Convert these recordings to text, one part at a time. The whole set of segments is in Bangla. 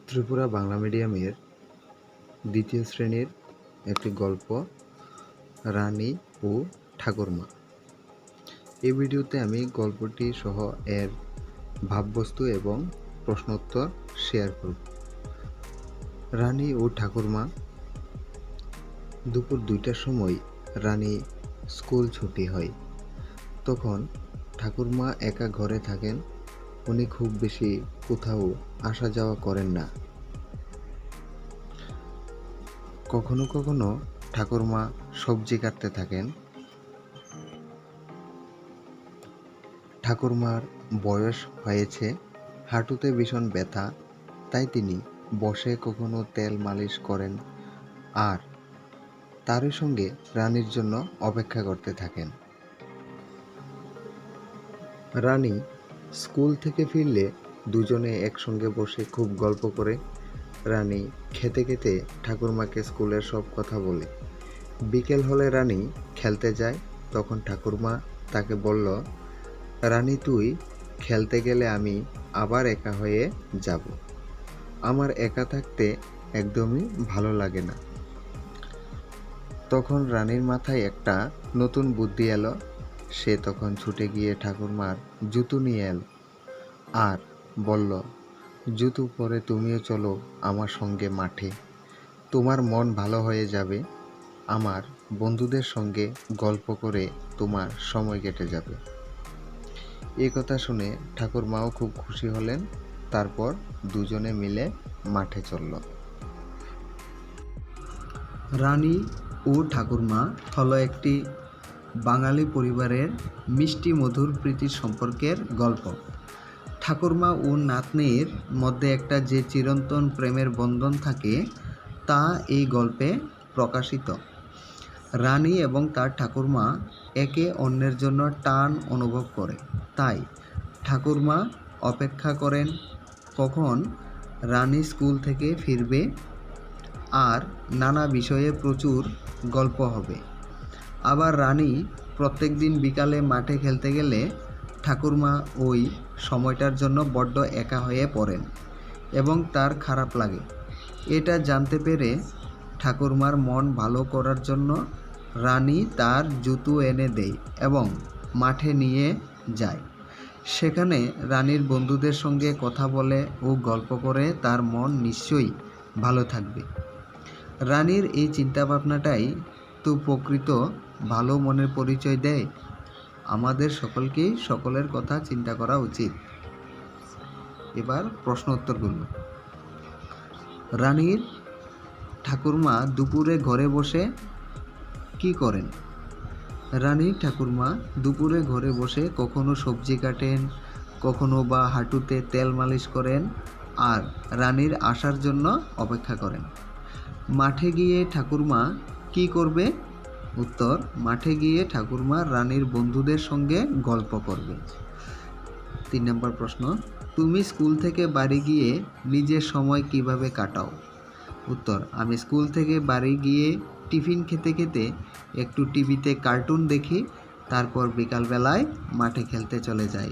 ত্রিপুরা বাংলা মিডিয়ামের দ্বিতীয় শ্রেণীর একটি গল্প রানী ও ঠাকুরমা। এই ভিডিওতে আমি গল্পটি সহ এর ভাববস্তু এবং প্রশ্নোত্তর শেয়ার করব। রানী ও ঠাকুরমা। দুপুর 2টার সময় রানী স্কুল ছুটি হয়। তখন ঠাকুরমা একা ঘরে থাকেন। উনি খুব বেশি কোথাও আসা যাওয়া করেন না। কখনো কখনো ঠাকুরমা সবজি কাটতে থাকেন। ঠাকুরমার বয়স হয়েছে, হাঁটুতে ভীষণ ব্যথা, তাই তিনি বসে কখনো তেল মালিশ করেন আর তারই সঙ্গে রানীর জন্য অপেক্ষা করতে থাকেন। রানী স্কুল থেকে ফিরলে দুজনে একসঙ্গে বসে খুব গল্প করে। রানী খেতে খেতে ঠাকুরমাকে স্কুলের সব কথা বলে। বিকেল হলে রানী খেলতে যায়। তখন ঠাকুরমা তাকে বলল, রানী তুই খেলতে গেলে আমি আবার একা হয়ে যাব। আমার একা থাকতে একদমই ভালো লাগে না। তখন রানীর মাথায় একটা নতুন বুদ্ধি এলো। সে তখন ছুটে গিয়ে ঠাকুরমার জুতো নিয়ে এলো আর বলল, জুতো পরে তুমিও চলো আমার সঙ্গে মাঠে। তোমার মন ভালো হয়ে যাবে। আমার বন্ধুদের সঙ্গে গল্প করে তোমার সময় কেটে যাবে। এই কথা শুনে ঠাকুরমাও খুব খুশি হলেন। তারপর দুজনে মিলে মাঠে চলল। রানী ও ঠাকুরমা হলো একটি বাঙালি পরিবারের মিষ্টি মধুর প্রীতির সম্পর্কের গল্প। ঠাকুরমা ও নাতনির মধ্যে একটা যে চিরন্তন প্রেমের বন্ধন থাকে তা এই গল্পে প্রকাশিত। রানী এবং তার ঠাকুরমা একে অন্যের জন্য টান অনুভব করে। তাই ঠাকুরমা অপেক্ষা করেন কখন রানী স্কুল থেকে ফিরবে আর নানা বিষয়ে প্রচুর গল্প হবে। আবার রানী প্রত্যেক দিন বিকালে মাঠে খেলতে গেলে ঠাকুরমা ওই সময়টার জন্য বড্ড একা হয়ে পড়েন এবং তার খারাপ লাগে। এটা জানতে পেরে ঠাকুরমার মন ভালো করার জন্য রানী তার জুতো এনে দেয় এবং মাঠে নিয়ে যায়। সেখানে রানীর বন্ধুদের সঙ্গে কথা বলে ও গল্প করে তার মন নিশ্চয়ই ভালো থাকবে। রানীর এই চিন্তাভাবনাটাই তো প্রকৃত ভালো মনের পরিচয় দেয়। আমাদের সকলকেই সকলের কথা চিন্তা করা উচিত। এবার প্রশ্ন উত্তরগুলো। রানীর ঠাকুরমা দুপুরে ঘরে বসে কি করেন? রানীর ঠাকুরমা দুপুরে ঘরে বসে কখনো সবজি কাটেন, কখনো বা হাঁটুতে তেল মালিশ করেন আর রানীর আসার জন্য অপেক্ষা করেন। মাঠে গিয়ে ঠাকুরমা কি করবে? উত্তর, মাঠে গিয়ে ঠাকুরমা রানীর বন্ধুদের সঙ্গে গল্প করবে। 3 নম্বর প্রশ্ন, তুমি স্কুল থেকে বাড়ি গিয়ে নিজের সময় কিভাবে কাটাও? উত্তর, আমি স্কুল থেকে বাড়ি গিয়ে টিফিন খেতে খেতে একটু টিভিতে কার্টুন দেখি, তারপর বিকালবেলায় মাঠে খেলতে চলে যাই।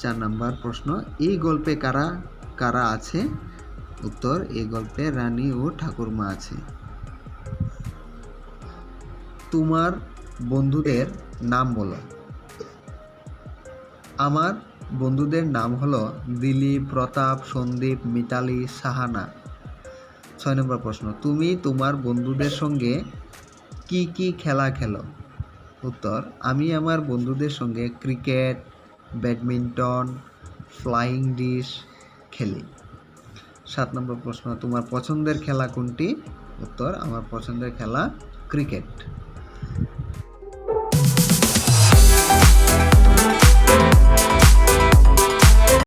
4 নম্বর প্রশ্ন, এই গল্পে কারা কারা আছে? উত্তর, এই গল্পে রানী ও ঠাকুরমা আছে। তোমার বন্ধুদের নাম বলো। আমার বন্ধুদের নাম হলো দিলীপ, প্রতাপ, সন্দীপ, মিতালি, সাহানা। 6 নম্বর প্রশ্ন, তুমি তোমার বন্ধুদের সঙ্গে কি কি খেলা খেলো? উত্তর, আমি আমার বন্ধুদের সঙ্গে ক্রিকেট, ব্যাডমিন্টন, ফ্লাইং ডিশ খেলি। 7 নম্বর প্রশ্ন, তোমার পছন্দের খেলা কোনটি? উত্তর, আমার পছন্দের খেলা ক্রিকেট।